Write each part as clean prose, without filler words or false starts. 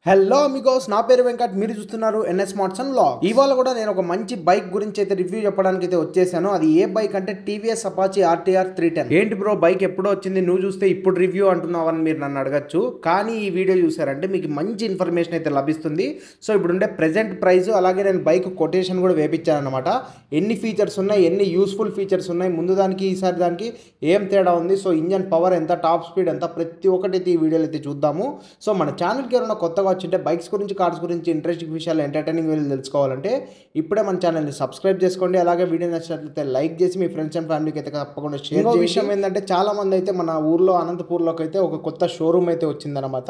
Hello Amigos, నా పేరు వెంకట్. మీరు చూస్తున్నారు ఎన్ఎస్ స్మార్ట్స్ అండ్ వ్లాగ్స్. ఇవాళ కూడా నేను ఒక మంచి బైక్ గురించి అయితే రివ్యూ చెప్పడానికి అయితే వచ్చేసాను. అది ఏ బైక్ అంటే టీవీఎస్ అపాచీ ఆర్టీఆర్ 310. ఏంటి బ్రో, బైక్ ఎప్పుడో వచ్చింది, నువ్వు చూస్తే ఇప్పుడు రివ్యూ అంటున్నావని మీరు నన్ను అడగచ్చు. కానీ ఈ వీడియో చూసారంటే మీకు మంచి ఇన్ఫర్మేషన్ అయితే లభిస్తుంది. సో ఇప్పుడుండే ప్రెజెంట్ ప్రైస్, అలాగే నేను బైక్ కొటేషన్ కూడా వేపించాను అనమాట. ఎన్ని ఫీచర్స్ ఉన్నాయి, ఎన్ని యూస్ఫుల్ ఫీచర్స్ ఉన్నాయి, ముందు దానికి ఈసారి దానికి ఏం తేడా ఉంది, సో ఇంజన్ పవర్ ఎంత, టాప్ స్పీడ్ ఎంత, ప్రతి ఒక్కటి అయితే ఈ వీడియోలో అయితే చూద్దాము. సో మన ఛానల్కి ఎవరైనా కొత్తగా వచ్చింటే బైక్స్ గురించి, కార్స్ గురించి, ఇంట్రెస్టింగ్ విషయాలు, ఎంటర్టైనింగ్ వీడియోలు తెలుసుకోవాలంటే ఇప్పుడే మన ఛానల్ని సబ్స్క్రైబ్ చేసుకోండి. అలాగే వీడియో నచ్చినట్లయితే లైక్ చేసి మీ ఫ్రెండ్స్ అండ్ ఫ్యామిలీకి అయితే తప్పకుండా షేర్ చేయండి. విషయం ఏంటంటే చాలా మంది అయితే మన ఊర్లో అనంతపూర్లోకి అయితే ఒక కొత్త షోరూమ్ అయితే వచ్చిందనమాట.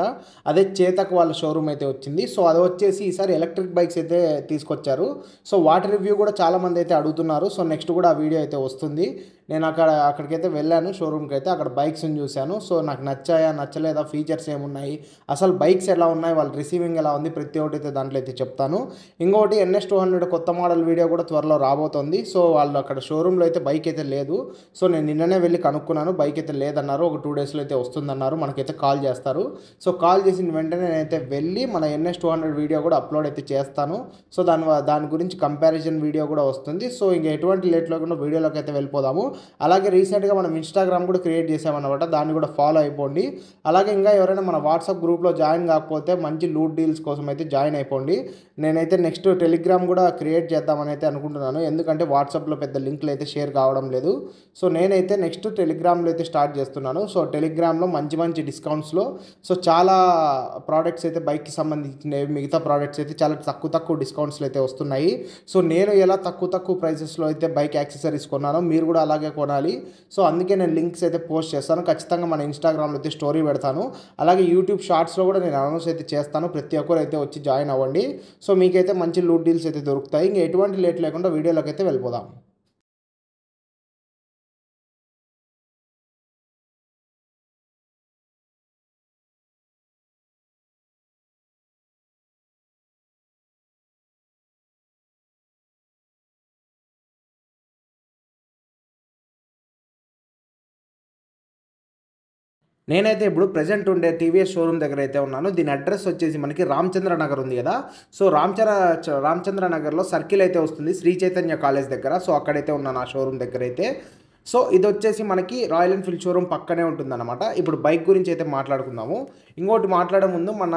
అదే చేతక్ వాళ్ళ షోరూమ్ అయితే వచ్చింది. సో అది వచ్చేసి ఈసారి ఎలక్ట్రిక్ బైక్స్ అయితే తీసుకొచ్చారు. సో వాటి రివ్యూ కూడా చాలా మంది అయితే అడుగుతున్నారు. సో నెక్స్ట్ కూడా ఆ వీడియో అయితే వస్తుంది. నేను అక్కడికైతే వెళ్ళాను, షోరూమ్కి అయితే. అక్కడ బైక్స్ని చూశాను. సో నాకు నచ్చాయా, నచ్చలేదా, ఫీచర్స్ ఏమున్నాయి, అసలు బైక్స్ ఎలా ఉన్నాయి, వాళ్ళ రిసీవింగ్ ఎలా ఉంది, ప్రతి ఒక్కటి అయితే దాంట్లో అయితే చెప్తాను. ఇంకోటి NS200 కొత్త మోడల్ వీడియో కూడా త్వరలో రాబోతుంది. సో వాళ్ళు అక్కడ షోరూంలో అయితే బైక్ అయితే లేదు. సో నేను నిన్ననే వెళ్ళి కనుక్కున్నాను, బైక్ అయితే లేదన్నారు. ఒక 2 డేస్లో అయితే వస్తుందన్నారు. మనకైతే కాల్ చేస్తారు. సో కాల్ చేసిన వెంటనే నేనైతే వెళ్ళి మన NS200 వీడియో కూడా అప్లోడ్ అయితే చేస్తాను. సో దాని గురించి కంపారిజన్ వీడియో కూడా వస్తుంది. సో ఇంకా ఎటువంటి లేట్ లేకుండా వీడియోలోకి అయితే వెళ్ళిపోదాము. అలాగే రీసెంట్గా మనం ఇన్స్టాగ్రామ్ కూడా క్రియేట్ చేసామన్నమాట, దాన్ని కూడా ఫాలో అయిపోండి. అలాగే ఇంకా ఎవరైనా మన వాట్సాప్ గ్రూప్లో జాయిన్ కాకపోతే మంచి లూట్ డీల్స్ కోసం అయితే జాయిన్ అయిపోండి. నేనైతే నెక్స్ట్ టెలిగ్రామ్ కూడా క్రియేట్ చేద్దామని అయితే అనుకుంటున్నాను. ఎందుకంటే వాట్సాప్లో పెద్ద లింకులు అయితే షేర్ కావడం లేదు. సో నేనైతే నెక్స్ట్ టెలిగ్రామ్లో అయితే స్టార్ట్ చేస్తున్నాను. సో టెలిగ్రామ్లో మంచి మంచి డిస్కౌంట్స్లో సో చాలా ప్రోడక్ట్స్ అయితే బైక్కి సంబంధించిన మిగతా ప్రోడక్ట్స్ అయితే చాలా తక్కువ డిస్కౌంట్స్లో అయితే వస్తున్నాయి. సో నేను ఎలా తక్కువ ప్రైసెస్లో అయితే బైక్ యాక్సెసరీస్ కొన్నానో మీరు కూడా అలాగే కొనాలి. సో అందుకే నేను లింక్స్ అయితే పోస్ట్ చేస్తాను. ఖచ్చితంగా మన ఇన్స్టాగ్రామ్లో అయితే స్టోరీ పెడతాను. అలాగే యూట్యూబ్ షార్ట్స్లో కూడా నేను అనౌన్స్ అయితే చేస్తాను. ప్రతి ఒక్కరు అయితే వచ్చి జాయిన్ అవ్వండి. సో మీకైతే మంచి లూట్ డీల్స్ అయితే దొరుకుతాయి. ఇంకా ఎటువంటి లేట్ లేకుండా వీడియోలోకి అయితే వెళ్ళిపోదాం. నేనైతే ఇప్పుడు ప్రెజెంట్ ఉండే టీవీఎస్ షోరూమ్ దగ్గర అయితే ఉన్నాను. దీని అడ్రస్ వచ్చేసి మనకి రామచంద్ర నగర్ ఉంది కదా. సో రామచంద్ర నగర్లో సర్కిల్ అయితే వస్తుంది, శ్రీ చైతన్య కాలేజ్ దగ్గర. సో అక్కడైతే ఉన్నాను, ఆ షోరూమ్ దగ్గర అయితే. సో ఇది వచ్చేసి మనకి రాయల్ ఎన్ఫీల్డ్ షోరూమ్ పక్కనే ఉంటుందన్నమాట. ఇప్పుడు బైక్ గురించి అయితే మాట్లాడుకుందాము. ఇంకోటి మాట్లాడే ముందు మన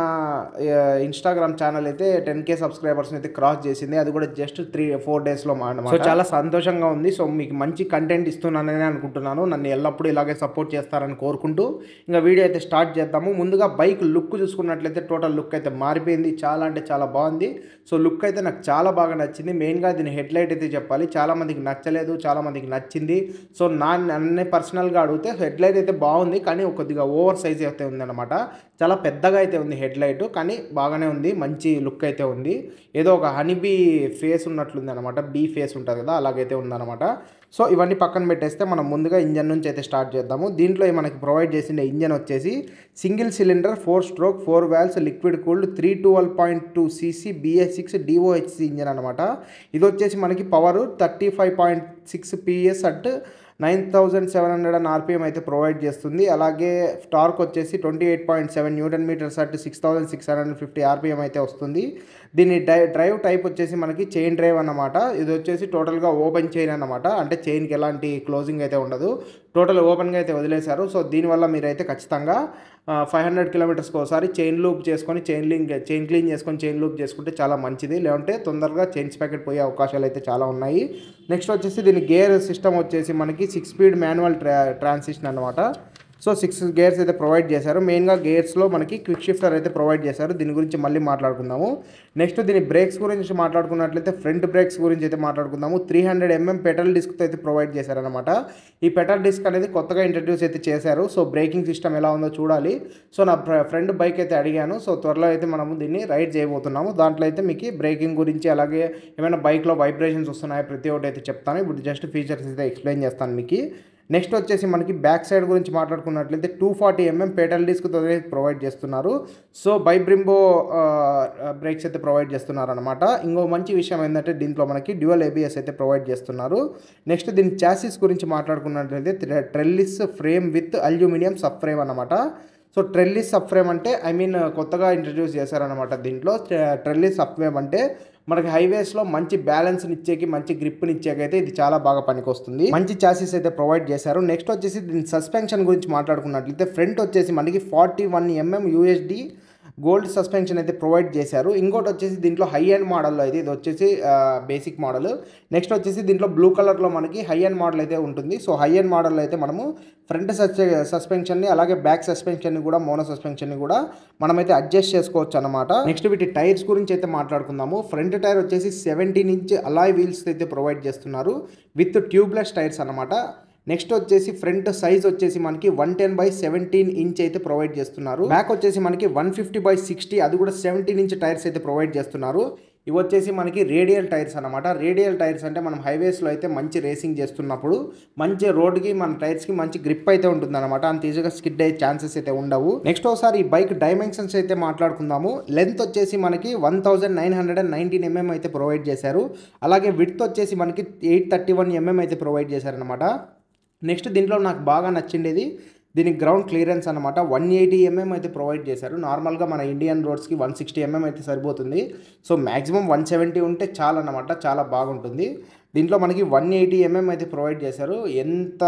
ఇన్స్టాగ్రామ్ ఛానల్ అయితే 10K సబ్స్క్రైబర్స్ని అయితే క్రాస్ చేసింది. అది కూడా జస్ట్ 3-4 డేస్లో అన్నమాట. సో చాలా సంతోషంగా ఉంది. సో మీకు మంచి కంటెంట్ ఇస్తున్నానని అనుకుంటున్నాను. నన్ను ఎల్లప్పుడూ ఇలాగే సపోర్ట్ చేస్తారని కోరుకుంటూ ఇంకా వీడియో అయితే స్టార్ట్ చేద్దాము. ముందుగా బైక్ లుక్ చూసుకున్నట్లయితే టోటల్ లుక్ అయితే మారిపోయింది. చాలా అంటే చాలా బాగుంది. సో లుక్ అయితే నాకు చాలా బాగా నచ్చింది. మెయిన్గా దీని హెడ్ లైట్ అయితే చెప్పాలి, చాలామందికి నచ్చలేదు, చాలామందికి నచ్చింది. సో నన్ను పర్సనల్గా అడిగితే హెడ్ లైట్ అయితే బాగుంది, కానీ కొద్దిగా ఓవర్ సైజ్ అయితే ఉందన్నమాట. చాలా పెద్దగా అయితే ఉంది హెడ్ లైట్, కానీ బాగానే ఉంది, మంచి లుక్ అయితే ఉంది. ఏదో ఒక హనీబీ ఫేస్ ఉన్నట్లుంది అనమాట, బీ ఫేస్ ఉంటుంది కదా, అలాగైతే ఉందన్నమాట. సో ఇవన్నీ పక్కన పెట్టేస్తే మనం ముందుగా ఇంజన్ నుంచి అయితే స్టార్ట్ చేద్దాము. దీంట్లో మనకి ప్రొవైడ్ చేసిన ఇంజన్ వచ్చేసి single cylinder 4 stroke 4 valves liquid cooled 312.2 cc BS6 DOHC engine అనమాట. ఇది వచ్చేసి మనకి పవర్ 35.6 PS అట్ 9700 RPM అయితే ప్రొవైడ్ చేస్తుంది. అలాగే టార్క్ వచ్చేసి 28.7 Nm అట్ 6650 RPM అయితే వస్తుంది. దీని డ్రైవ్ టైప్ వచ్చేసి మనకి చైన్ డ్రైవ్ అన్నమాట. ఇది వచ్చేసి టోటల్గా ఓపెన్ చైన్ అన్నమాట. అంటే చైన్కి ఎలాంటి క్లోజింగ్ అయితే ఉండదు, టోటల్ ఓపెన్గా అయితే వదిలేశారు. సో దీనివల్ల మీరైతే ఖచ్చితంగా 500 కిలోమీటర్స్కి ఒకసారి చైన్ లూప్ చేసుకొని చైన్ క్లీన్ చేసుకొని చైన్ లూప్ చేసుకుంటే చాలా మంచిది. లేదంటే తొందరగా చైన్స్ ప్యాకెట్ పోయే అవకాశాలు అయితే చాలా ఉన్నాయి. నెక్స్ట్ వచ్చేసి దీని గేర్ సిస్టమ్ వచ్చేసి మనకి 6 స్పీడ్ మాన్యువల్ ట్రాన్సిషన్ అనమాట. సో 6 గేర్స్ అయితే ప్రొవైడ్ చేశారు. మెయిన్గా గేర్స్లో మనకి క్విక్ షిఫ్టర్ అయితే ప్రొవైడ్ చేశారు. దీని గురించి మళ్ళీ మాట్లాడుకుందాము. నెక్స్ట్ దీని బ్రేక్స్ గురించి మాట్లాడుకున్నట్లయితే ఫ్రంట్ బ్రేక్స్ గురించి అయితే మాట్లాడుకుందాము. 300 mm పెటల్ డిస్క్తో అయితే ప్రొవైడ్ చేశారనమాట. ఈ పెటల్ డిస్క్ అనేది కొత్తగా ఇంట్రడ్యూస్ అయితే చేశారు. సో బ్రేకింగ్ సిస్టమ్ ఎలా ఉందో చూడాలి. సో నా ఫ్రెండ్ బైక్ అయితే అడిగాను. సో త్వరలో అయితే మనము దీన్ని రైడ్ చేయబోతున్నాము. దాంట్లో అయితే మీకు బ్రేకింగ్ గురించి, అలాగే ఏమైనా బైక్లో వైబ్రేషన్స్ వస్తున్నాయో ప్రతి ఒక్కటి అయితే చెప్తాను. ఇప్పుడు జస్ట్ ఫీచర్స్ అయితే ఎక్స్ప్లెయిన్ చేస్తాను మీకు. నెక్స్ట్ వచ్చేసి మనకి బ్యాక్ సైడ్ గురించి మాట్లాడుకున్నట్లయితే 240 mm పెటల్ డిస్క్తో ప్రొవైడ్ చేస్తున్నారు. సో బైబ్రింబో బ్రేక్స్ అయితే ప్రొవైడ్ చేస్తున్నారు అనమాట. ఇంకో మంచి విషయం ఏంటంటే దీంట్లో మనకి డ్యూయల్ ABS అయితే ప్రొవైడ్ చేస్తున్నారు. నెక్స్ట్ దీని చాసిస్ గురించి మాట్లాడుకున్నట్లయితే trellis frame with aluminium sub frame అనమాట. సో ట్రెల్లిస్ సబ్ ఫ్రేమ్ అంటే కొత్తగా ఇంట్రడ్యూస్ చేశారనమాట. దీంట్లో ట్రెల్లిస్ సబ్ ఫ్రేమ్ అంటే మనకి హైవేస్లో మంచి బ్యాలెన్స్ని ఇచ్చేకి, మంచి గ్రిప్ని ఇచ్చేకైతే ఇది చాలా బాగా పనికొస్తుంది. మంచి చాసీస్ అయితే ప్రొవైడ్ చేశారు. నెక్స్ట్ వచ్చేసి దీని సస్పెన్షన్ గురించి మాట్లాడుకున్నట్లయితే ఫ్రంట్ వచ్చేసి మనకి 41 mm యూఎస్డి గోల్డ్ సస్పెన్షన్ అయితే ప్రొవైడ్ చేశారు. ఇంకోటి వచ్చేసి దీంట్లో హై అండ్ మోడల్లో అయితే ఇది వచ్చేసి బేసిక్ మోడల్. నెక్స్ట్ వచ్చేసి దీంట్లో బ్లూ కలర్లో మనకి హై అండ్ మోడల్ అయితే ఉంటుంది. సో హై అండ్ మోడల్లో అయితే మనము ఫ్రంట్ సస్పెన్షన్ని అలాగే బ్యాక్ సస్పెన్షన్ని కూడా, మోనో సస్పెన్షన్ని కూడా మనమైతే అడ్జస్ట్ చేసుకోవచ్చు అనమాట. నెక్స్ట్ వీటి టైర్స్ గురించి అయితే మాట్లాడుకుందాము. ఫ్రంట్ టైర్ వచ్చేసి 17 ఇంచ్ అలాయ్ వీల్స్ అయితే ప్రొవైడ్ చేస్తున్నారు విత్ ట్యూబ్లెస్ టైర్స్ అనమాట. నెక్స్ట్ వచ్చేసి ఫ్రంట్ సైజ్ వచ్చేసి మనకి 110/17 ఇంచ్ అయితే ప్రొవైడ్ చేస్తున్నారు. బ్యాక్ వచ్చేసి మనకి 150/60, అది కూడా 17 ఇంచ్ టైర్స్ అయితే ప్రొవైడ్ చేస్తున్నారు. ఇవి వచ్చేసి మనకి రేడియల్ టైర్స్ అనమాట. రేడియల్ టైర్స్ అంటే మనం హైవేస్లో అయితే మంచి రేసింగ్ చేస్తున్నప్పుడు మంచి రోడ్కి మన టైర్స్కి మంచి గ్రిప్ అయితే ఉంటుంది అనమాట. అంత ఈజీగా స్కిడ్ అయ్యే ఛాన్సెస్ అయితే ఉండవు. నెక్స్ట్ ఒకసారి ఈ బైక్ డైమెన్షన్స్ అయితే మాట్లాడుకుందాము. లెంత్ వచ్చేసి మనకి 1919 mm అయితే ప్రొవైడ్ చేశారు. అలాగే విడ్త్ వచ్చేసి మనకి 831 mm అయితే ప్రొవైడ్ చేశారనమాట. నెక్స్ట్ దీంట్లో నాకు బాగా నచ్చిండేది దీనికి గ్రౌండ్ క్లియరెన్స్ అనమాట. 180 mm అయితే ప్రొవైడ్ చేశారు. నార్మల్గా మన ఇండియన్ రోడ్స్కి 160 mm అయితే సరిపోతుంది. సో మ్యాక్సిమం 170 ఉంటే చాలా అనమాట, చాలా బాగుంటుంది. దీంట్లో మనకి 180 mm అయితే ప్రొవైడ్ చేశారు. ఎంత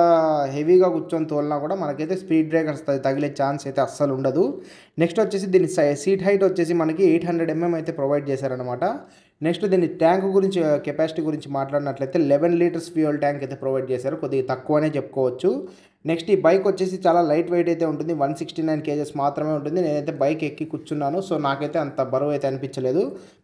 హెవీగా కూర్చొని తోలినా కూడా మనకైతే స్పీడ్ బ్రేకర్స్ తగిలే ఛాన్స్ అయితే అస్సలు ఉండదు. నెక్స్ట్ వచ్చేసి దీని సీట్ హైట్ వచ్చేసి మనకి 800 mm అయితే ప్రొవైడ్ చేశారనమాట. నెక్స్ట్ దీని ట్యాంక్ గురించి, కెపాసిటీ గురించి మాట్లాడినట్లయితే 11 లీటర్స్ ఫ్యూయల్ ట్యాంక్ అయితే ప్రొవైడ్ చేశారు. కొద్దిగా తక్కువనే చెప్పుకోవచ్చు. నెక్స్ట్ ఈ బైక్ వచ్చేసి చాలా లైట్ వెయిట్ అయితే ఉంటుంది. 169 kgs మాత్రమే ఉంటుంది. నేనైతే బైక్ ఎక్కి కూర్చున్నాను, సో నాకైతే అంత బరువు అయితే అనిపించలేదు.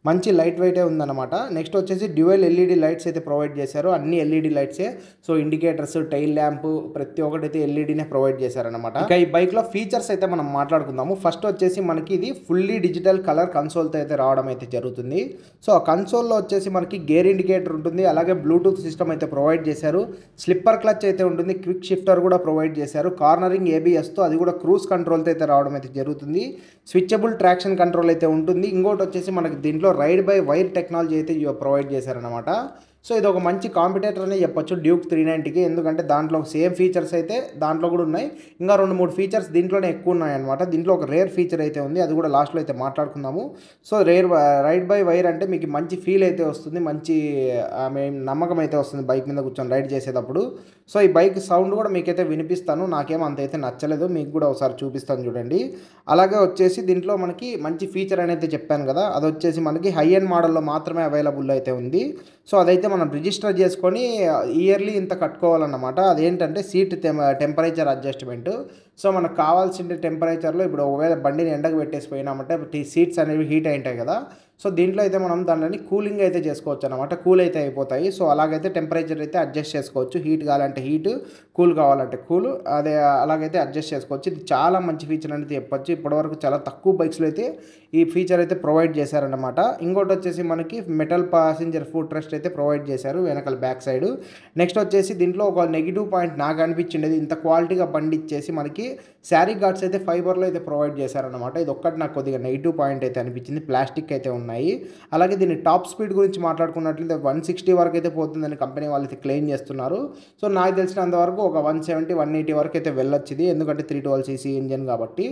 మంచి లైట్ వెయిటే ఉందన్నమాట. నెక్స్ట్ వచ్చేసి డ్యూయల్ ఎల్ఈడి లైట్స్ అయితే ప్రొవైడ్ చేశారు. అన్ని ఎల్ఈడి లైట్సే. సో ఇండికేటర్స్, టైల్ ల్యాంప్ ప్రతి ఒక్కటి అయితే ఎల్ఈడినే ప్రొవైడ్ చేశారనమాట. ఇక ఈ బైక్లో ఫీచర్స్ అయితే మనం మాట్లాడుకుందాము. ఫస్ట్ వచ్చేసి మనకి ఇది ఫుల్లీ డిజిటల్ కలర్ కన్సోల్తో అయితే రావడం అయితే జరుగుతుంది. సో ఆ కన్సోల్లో వచ్చేసి మనకి గేర్ ఇండికేటర్ ఉంటుంది. అలాగే బ్లూటూత్ సిస్టమ్ అయితే ప్రొవైడ్ చేశారు. స్లిప్పర్ క్లచ్ అయితే ఉంటుంది. క్విక్ షిఫ్టర్ కూడా ప్రొవైడ్ చేశారు. కార్నరింగ్ ఏబిఎస్తో, అది కూడా క్రూజ్ కంట్రోల్తో అయితే రావడం అయితే జరుగుతుంది. స్విచబుల్ ట్రాక్షన్ కంట్రోల్ అయితే ఉంటుంది. ఇంకోటి వచ్చేసి మనకి దీంట్లో రైడ్ బై వైర్ టెక్నాలజీ అయితే ప్రొవైడ్ చేశారనమాట. సో ఇది ఒక మంచి కాంపిటేటర్ అనే చెప్పొచ్చు డ్యూక్ 390కి. ఎందుకంటే దాంట్లో సేమ్ ఫీచర్స్ అయితే దాంట్లో కూడా ఉన్నాయి. ఇంకా 2-3 ఫీచర్స్ దీంట్లోనే ఎక్కువ ఉన్నాయన్నమాట. దీంట్లో ఒక రేర్ ఫీచర్ అయితే ఉంది, అది కూడా లాస్ట్లో అయితే మాట్లాడుకుందాము. సో రైడ్ బై వైర్ అంటే మీకు మంచి ఫీల్ అయితే వస్తుంది, మంచి నమ్మకం అయితే వస్తుంది బైక్ మీద కూర్చొని రైడ్ చేసేటప్పుడు. సో ఈ బైక్ సౌండ్ కూడా మీకైతే వినిపిస్తాను. నాకేం అంత అయితే నచ్చలేదు, మీకు కూడా ఒకసారి చూపిస్తాను చూడండి. అలాగే వచ్చేసి దీంట్లో మనకి మంచి ఫీచర్ అనేది చెప్పాను కదా, అది వచ్చేసి మనకి హై ఎండ్ మోడల్లో మాత్రమే అవైలబుల్ అయితే ఉంది. సో అదైతే మనం రిజిస్టర్ చేసుకొని ఇయర్లీ ఇంత కట్టుకోవాలన్నమాట. అదేంటంటే సీట్ టెంపరేచర్ అడ్జస్ట్మెంట్. సో మనకు కావాల్సిన టెంపరేచర్లో ఇప్పుడు ఒకవేళ బండిని ఎండకు పెట్టేసి పోయినామంటే సీట్స్ అనేవి హీట్ అయింటాయి కదా. సో దీంట్లో అయితే మనం దానిని కూలింగ్ అయితే చేసుకోవచ్చు అనమాట. కూల్ అయితే అయిపోతాయి. సో అలాగైతే టెంపరేచర్ అయితే అడ్జస్ట్ చేసుకోవచ్చు. హీట్ కావాలంటే హీట్, కూల్ కావాలంటే కూల్, అదే అలాగైతే అడ్జస్ట్ చేసుకోవచ్చు. ఇది చాలా మంచి ఫీచర్ అనేది చెప్పొచ్చు. ఇప్పటివరకు చాలా తక్కువ బైక్స్లో అయితే ఈ ఫీచర్ అయితే ప్రొవైడ్ చేశారనమాట. ఇంకోటి వచ్చేసి మనకి మెటల్ ప్యాసింజర్ ఫుట్ రెస్ట్ అయితే ప్రొవైడ్ చేశారు వెనకాల బ్యాక్ సైడ్. నెక్స్ట్ వచ్చేసి దీంట్లో ఒక నెగిటివ్ పాయింట్ నాకు అనిపించింది, ఇంత క్వాలిటీగా బండి ఇచ్చేసి మనకి శారీ గార్డ్స్ అయితే ఫైబర్లో అయితే ప్రొవైడ్ చేశారనమాట. ఇది ఒక్కటి నాకు కొద్దిగా నెగిటివ్ పాయింట్ అయితే అనిపించింది. ప్లాస్టిక్ అయితే ఉన్నాయి. అలాగే దీని టాప్ స్పీడ్ గురించి మాట్లాడుకున్నట్లయితే 160 వరకు అయితే పోతుందని కంపెనీ వాళ్ళు అయితే క్లెయిమ్ చేస్తున్నారు. సో నాకు తెలిసినంతవరకు ఒక 170-180 వరకు అయితే వెళ్ళొచ్చింది, ఎందుకంటే 312cc ఇంజన్ కాబట్టి.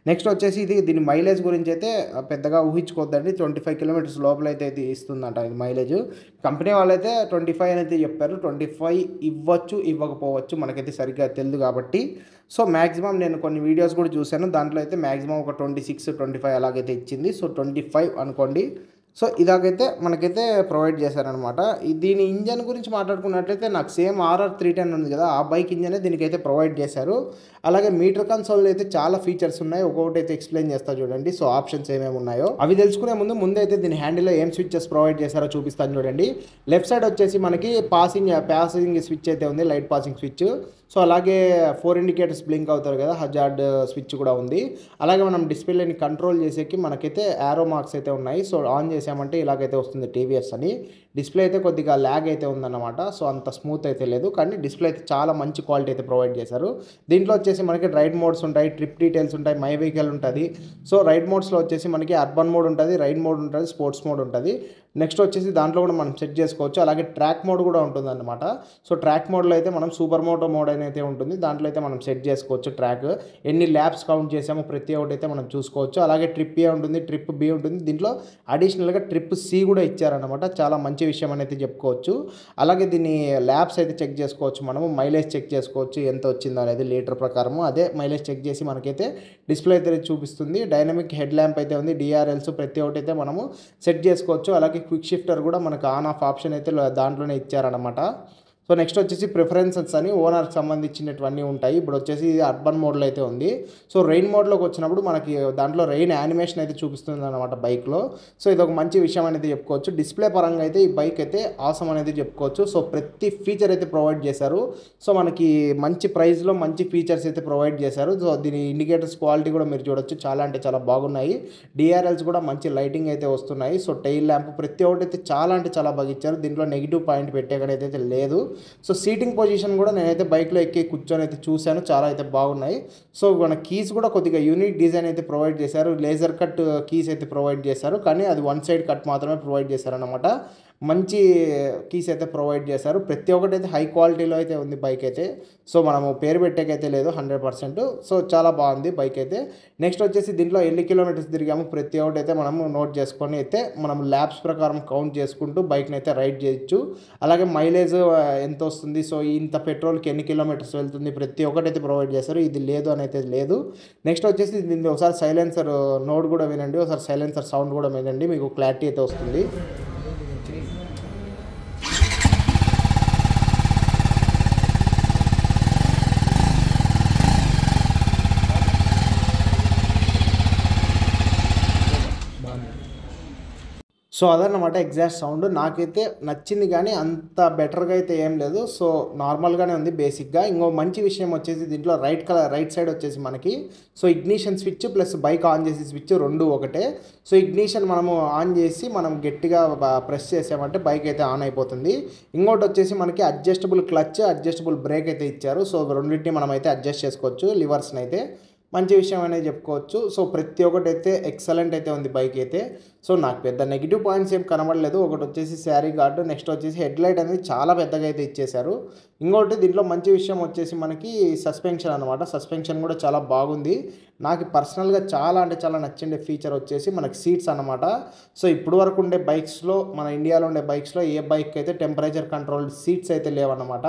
నెక్స్ట్ వచ్చేసి దీని మైలేజ్ గురించి అయితే పెద్దగా ఊహించుకోవద్దండి. 25 కిలోమీటర్స్ లోపల అయితే ఇది ఇస్తుందంట ఇది మైలేజ్. కంపెనీ వాళ్ళైతే 25 అని అయితే చెప్పారు. 25 ఇవ్వచ్చు, ఇవ్వకపోవచ్చు, మనకైతే సరిగ్గా తెలియదు కాబట్టి. సో మ్యాక్సిమం నేను కొన్ని వీడియోస్ కూడా చూశాను, దాంట్లో అయితే మ్యాక్సిమం ఒక 26-25 అలాగైతే ఇచ్చింది. సో 25 అనుకోండి. సో ఇలాగైతే మనకైతే ప్రొవైడ్ చేశారనమాట. దీని ఇంజన్ గురించి మాట్లాడుకున్నట్లయితే నాకు సేమ్ RR 310 ఉంది కదా, ఆ బైక్ ఇంజనే దీనికైతే ప్రొవైడ్ చేశారు. అలాగే మీటర్ కన్సోల్ అయితే చాలా ఫీచర్స్ ఉన్నాయి. ఒక్కొక్కటి అయితే ఎక్స్ప్లెయిన్ చేస్తా చూడండి. సో ఆప్షన్స్ ఏమేమి ఉన్నాయో అవి తెలుసుకునే ముందు అయితే దీని హ్యాండిల్లో ఏం స్విచ్చెస్ ప్రొవైడ్ చేశారో చూపిస్తాను చూడండి. లెఫ్ట్ సైడ్ వచ్చేసి మనకి పాసింగ్ స్విచ్ అయితే ఉంది, లైట్ పాసింగ్ స్విచ్. సో అలాగే 4 ఇండికేటర్స్ బ్లింక్ అవుతారు కదా, హజార్డ్ స్విచ్ కూడా ఉంది. అలాగే మనం డిస్ప్లేని కంట్రోల్ చేసేకి మనకైతే యారో మార్క్స్ అయితే ఉన్నాయి. సో ఆన్ చేసామంటే ఇలాగైతే వస్తుంది TVS అని. డిస్ప్లే అయితే కొద్దిగా ల్యాగ్ అయితే ఉందన్నమాట. సో అంత స్మూత్ అయితే లేదు, కానీ డిస్ప్లే అయితే చాలా మంచి క్వాలిటీ అయితే ప్రొవైడ్ చేశారు. దీంట్లో వచ్చేసి మనకి రైడ్ మోడ్స్ ఉంటాయి, ట్రిప్ డీటెయిల్స్ ఉంటాయి, మై వెహికల్ ఉంటుంది. సో రైడ్ మోడ్స్లో వచ్చేసి మనకి అర్బన్ మోడ్ ఉంటుంది, రైడ్ మోడ్ ఉంటుంది, స్పోర్ట్స్ మోడ్ ఉంటుంది. నెక్స్ట్ వచ్చేసి దాంట్లో కూడా మనం సెట్ చేసుకోవచ్చు. అలాగే ట్రాక్ మోడ్ కూడా ఉంటుందన్నమాట. సో ట్రాక్ మోడ్లో అయితే మనం సూపర్ మోటో మోడ్ పైన అయితే ఉంటుంది. దాంట్లో అయితే మనం సెట్ చేసుకోవచ్చు ట్రాక్. ఎన్ని ల్యాప్స్ కౌంట్ చేసామో ప్రతి ఒక్కటి అయితే మనం చూసుకోవచ్చు. అలాగే ట్రిప్ ఏ ఉంటుంది, ట్రిప్ బి ఉంటుంది. దీంట్లో అడిషనల్గా ట్రిప్ సి కూడా ఇచ్చారనమాట. చాలా మంచి విషయం అనేది చెప్పుకోవచ్చు. అలాగే దీన్ని ల్యాబ్స్ అయితే చెక్ చేసుకోవచ్చు. మనము మైలేజ్ చెక్ చేసుకోవచ్చు ఎంత వచ్చిందో అనేది లీటర్ ప్రకారము. అదే మైలేజ్ చెక్ చేసి మనకైతే డిస్ప్లే అయితే చూపిస్తుంది. డైనమిక్ హెడ్ ల్యాంప్ అయితే ఉంది. డిఆర్ఎల్స్ ప్రతి ఒక్కటి అయితే మనము సెట్ చేసుకోవచ్చు. అలాగే క్విక్ షిఫ్టర్ కూడా మనకు ఆన్ ఆఫ్ ఆప్షన్ అయితే దాంట్లోనే ఇచ్చారనమాట. సో నెక్స్ట్ వచ్చేసి ప్రిఫరెన్సెస్ అని ఓనర్కి సంబంధించినటువన్నీ ఉంటాయి. ఇప్పుడు వచ్చేసి అర్బన్ మోడ్లో అయితే ఉంది. సో రెయిన్ మోడ్లోకి వచ్చినప్పుడు మనకి దాంట్లో రెయిన్ యానిమేషన్ అయితే చూపిస్తుంది అనమాట బైక్లో. సో ఇది ఒక మంచి విషయం అనేది చెప్పుకోవచ్చు. డిస్ప్లే పరంగా అయితే ఈ బైక్ అయితే ఆసమ్ అనేది చెప్పుకోవచ్చు. సో ప్రతి ఫీచర్ అయితే ప్రొవైడ్ చేశారు. సో మనకి మంచి ప్రైస్లో మంచి ఫీచర్స్ అయితే ప్రొవైడ్ చేశారు. సో దీని ఇండికేటర్స్ క్వాలిటీ కూడా మీరు చూడొచ్చు, చాలా అంటే చాలా బాగున్నాయి. డిఆర్ఎల్స్ కూడా మంచి లైటింగ్ అయితే వస్తున్నాయి. సో టైల్ ల్యాంప్ ప్రతి ఒక్కటి అయితే చాలా అంటే చాలా బాగా ఇచ్చారు. దీంట్లో నెగిటివ్ పాయింట్ పెట్టేకడైతే లేదు. సో సీటింగ్ పొజిషన్ కూడా నేనైతే బైక్లో ఎక్కి కూర్చొని అయితే చూశాను, చాలా అయితే బాగున్నాయి. సో మన కీస్ కూడా కొద్దిగా యూనిక్ డిజైన్ అయితే ప్రొవైడ్ చేశారు. లేజర్ కట్ కీస్ అయితే ప్రొవైడ్ చేశారు, కానీ అది వన్ సైడ్ కట్ మాత్రమే ప్రొవైడ్ చేశారనమాట. మంచి కీస్ అయితే ప్రొవైడ్ చేశారు. ప్రతి ఒక్కటి అయితే హై క్వాలిటీలో అయితే ఉంది బైక్ అయితే. సో మనము పేరు పెట్టేకైతే లేదు 100%. సో చాలా బాగుంది బైక్ అయితే. నెక్స్ట్ వచ్చేసి దీంట్లో ఎన్ని కిలోమీటర్స్ తిరిగాము ప్రతి ఒక్కటి అయితే మనము నోట్ చేసుకొని అయితే మనం ల్యాబ్స్ ప్రకారం కౌంట్ చేసుకుంటూ బైక్ని అయితే రైడ్ చేయొచ్చు. అలాగే మైలేజ్ ఎంత వస్తుంది, సో ఇంత పెట్రోల్కి ఎన్ని కిలోమీటర్స్ వెళ్తుంది ప్రతి ఒక్కటి అయితే ప్రొవైడ్ చేస్తారు. ఇది లేదు అని అయితే లేదు. నెక్స్ట్ వచ్చేసి దీన్ని ఒకసారి సైలెన్సర్ నోట్ కూడా వినండి, ఒకసారి సైలెన్సర్ సౌండ్ కూడా వినండి, మీకు క్లారిటీ అయితే వస్తుంది. సో అదన్నమాట ఎగ్జాక్ట్ సౌండ్. నాకైతే నచ్చింది, కానీ అంత బెటర్గా అయితే ఏం లేదు. సో నార్మల్గానే ఉంది బేసిక్గా. ఇంకో మంచి విషయం వచ్చేసి దీంట్లో రైట్ సైడ్ వచ్చేసి మనకి so ignition switch plus bike on చేసే స్విచ్ రెండు ఒకటే. సో ఇగ్నిషన్ మనము ఆన్ చేసి మనం గట్టిగా ప్రెస్ చేసామంటే బైక్ అయితే ఆన్ అయిపోతుంది. ఇంకోటి వచ్చేసి మనకి అడ్జస్టబుల్ క్లచ్, అడ్జస్టబుల్ బ్రేక్ అయితే ఇచ్చారు. సో రెండింటిని మనం అయితే అడ్జస్ట్ చేసుకోవచ్చు లివర్స్ని అయితే. మంచి విషయం అనేది చెప్పుకోవచ్చు. సో ప్రతి ఒక్కటి అయితే ఎక్సలెంట్ అయితే ఉంది బైక్ అయితే. సో నాకు పెద్ద నెగిటివ్ పాయింట్స్ ఏం కనబడలేదు. ఒకటి వచ్చేసి శారీ గార్డు, నెక్స్ట్ వచ్చేసి హెడ్ లైట్ అనేది చాలా పెద్దగా అయితే ఇచ్చేశారు. ఇంకోటి దీంట్లో మంచి విషయం వచ్చేసి మనకి సస్పెన్షన్ అనమాట. సస్పెన్షన్ కూడా చాలా బాగుంది. నాకు పర్సనల్గా చాలా అంటే చాలా నచ్చిండే ఫీచర్ వచ్చేసి మనకి సీట్స్ అనమాట. సో ఇప్పుడు వరకు ఉండే బైక్స్లో, మన ఇండియాలో ఉండే బైక్స్లో ఏ బైక్ అయితే టెంపరేచర్ కంట్రోల్డ్ సీట్స్ అయితే లేవన్నమాట.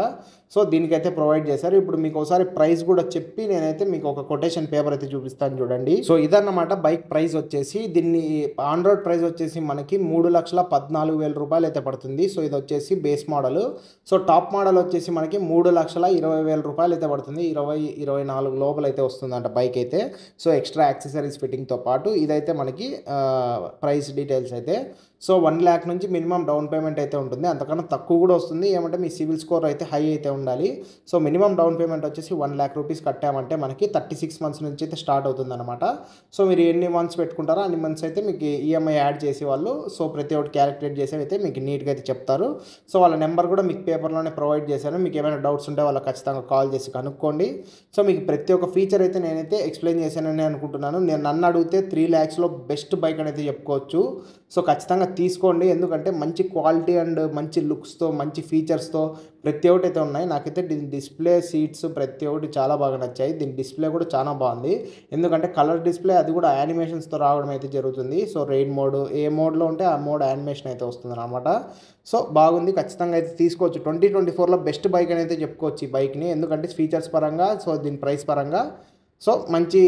సో దీనికైతే ప్రొవైడ్ చేశారు. ఇప్పుడు మీకు ఒకసారి ప్రైస్ కూడా చెప్పి నేనైతే మీకు ఒక కొటేషన్ పేపర్ అయితే చూపిస్తాను చూడండి. సో ఇదన్నమాట బైక్ ప్రైస్ వచ్చేసి. దీన్ని ఆన్ రోడ్ ప్రైస్ వచ్చేసి మనకి 3,14,000 రూపాయలు అయితే పడుతుంది. సో ఇది వచ్చేసి base model. So top model వచ్చేసి మనకి 3,20,000 రూపాయలు అయితే పడుతుంది. 20-24 లోపల అయితే వస్తుందంట బైక్ అయితే. సో ఎక్స్ట్రా యాక్సెసరీస్ ఫిట్టింగ్తో పాటు ఇదైతే మనకి ప్రైస్ డీటెయిల్స్ అయితే. సో 1 lakh నుంచి మినిమం డౌన్ పేమెంట్ అయితే ఉంటుంది. అంతకన్నా తక్కువ కూడా వస్తుంది, ఏమంటే మీ సివిల్ స్కోర్ అయితే హై అయితే ఉండాలి. సో మినిమం డౌన్ పేమెంట్ వచ్చేసి 1 lakh రూపీస్ కట్టామంటే మనకి 36 months నుంచి అయితే స్టార్ట్ అవుతుంది అనమాట. సో మీరు ఎన్ని మంత్స్ పెట్టుకుంటారో అన్ని మంత్స్ అయితే మీకు ఈఎంఐ యాడ్ చేసి వాళ్ళు సో ప్రతి ఒక్కటి క్యాలిక్యులేట్ చేసి అయితే మీకు నీట్గా అయితే చెప్తారు. సో వాళ్ళ నెంబర్ కూడా మీకు పేపర్లోనే ప్రొవైడ్ చేశాను. మీకు ఏమైనా డౌట్స్ ఉంటే వాళ్ళకి ఖచ్చితంగా కాల్ చేసి కనుక్కోండి. సో మీకు ప్రతి ఒక్క ఫీచర్ అయితే నేనైతే ఎక్స్ప్లెయిన్ చేశానని అనుకుంటున్నాను. నన్ను అడిగితే 3 lakhsలో బెస్ట్ బైక్ అనేది చెప్పుకోవచ్చు. సో ఖచ్చితంగా తీసుకోండి, ఎందుకంటే మంచి క్వాలిటీ అండ్ మంచి లుక్స్తో మంచి ఫీచర్స్తో ప్రతి ఒక్కటి అయితే ఉన్నాయి. నాకైతే దీని డిస్ప్లే, సీట్స్ ప్రతి ఒక్కటి చాలా బాగా నచ్చాయి. దీని డిస్ప్లే కూడా చాలా బాగుంది, ఎందుకంటే కలర్ డిస్ప్లే, అది కూడా యానిమేషన్స్తో రావడం అయితే జరుగుతుంది. సో రెయిన్ మోడ్ ఏ మోడ్లో ఉంటే ఆ మోడ్ యానిమేషన్ అయితే వస్తుంది అనమాట. సో బాగుంది, ఖచ్చితంగా అయితే తీసుకోవచ్చు. 2024లో బెస్ట్ బైక్ అని అయితే చెప్పుకోవచ్చు ఈ బైక్ని, ఎందుకంటే ఫీచర్స్ పరంగా, సో దీని ప్రైస్ పరంగా సో మంచి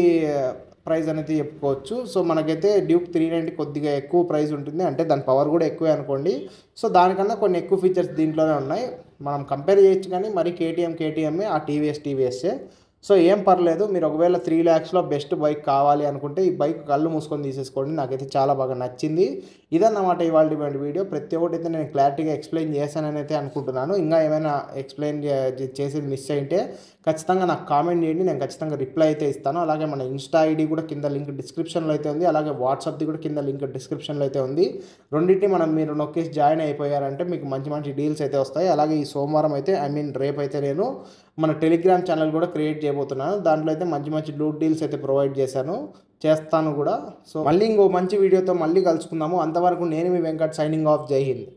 ప్రైస్ అనేది చెప్పుకోవచ్చు. సో మనకైతే డ్యూక్ 390 కొద్దిగా ఎక్కువ ప్రైస్ ఉంటుంది, అంటే దాని పవర్ కూడా ఎక్కువే అనుకోండి. సో దానికన్నా కొన్ని ఎక్కువ ఫీచర్స్ దీంట్లోనే ఉన్నాయి. మనం కంపేర్ చేయొచ్చు, కానీ మరి కేటీఎంఏ, ఆ టీవీఎస్ఏ. సో ఏం పర్లేదు, మీరు ఒకవేళ 3 lakhsలో బెస్ట్ బైక్ కావాలి అనుకుంటే ఈ బైక్ కళ్ళు మూసుకొని తీసేసుకోండి. నాకైతే చాలా బాగా నచ్చింది. ఇదన్నమాట ఇవాళ వీడియో. ప్రతి ఒక్కటి అయితే నేను క్లారిటీగా ఎక్స్ప్లెయిన్ చేశానని అయితే అనుకుంటున్నాను. ఇంకా ఏమైనా ఎక్స్ప్లెయిన్ చేసేది మిస్ అయితే ఖచ్చితంగా నాకు కామెంట్ చేయండి, నేను ఖచ్చితంగా రిప్లై అయితే ఇస్తాను. అలాగే మన ఇన్స్టా ఐడి కూడా కింద లింక్ డిస్క్రిప్షన్లో అయితే ఉంది, అలాగే వాట్సాప్ది కూడా కింద లింక్ డిస్క్రిప్షన్లో అయితే ఉంది. రెండింటిని మీరు నొక్కేసి జాయిన్ అయిపోయారంటే మీకు మంచి మంచి డీల్స్ అయితే వస్తాయి. అలాగే ఈ సోమవారం అయితే రేపు అయితే నేను మన టెలిగ్రామ్ ఛానల్ కూడా క్రియేట్ చేయబోతున్నాను. దాంట్లో అయితే మంచి మంచి డీల్స్ అయితే ప్రొవైడ్ చేస్తాను కూడా. సో మళ్ళీ ఇంకో మంచి వీడియోతో మళ్ళీ కలుసుకుందాము. అంతవరకు నేను మీ వెంకట్, సైనింగ్ ఆఫ్. జై హింద్.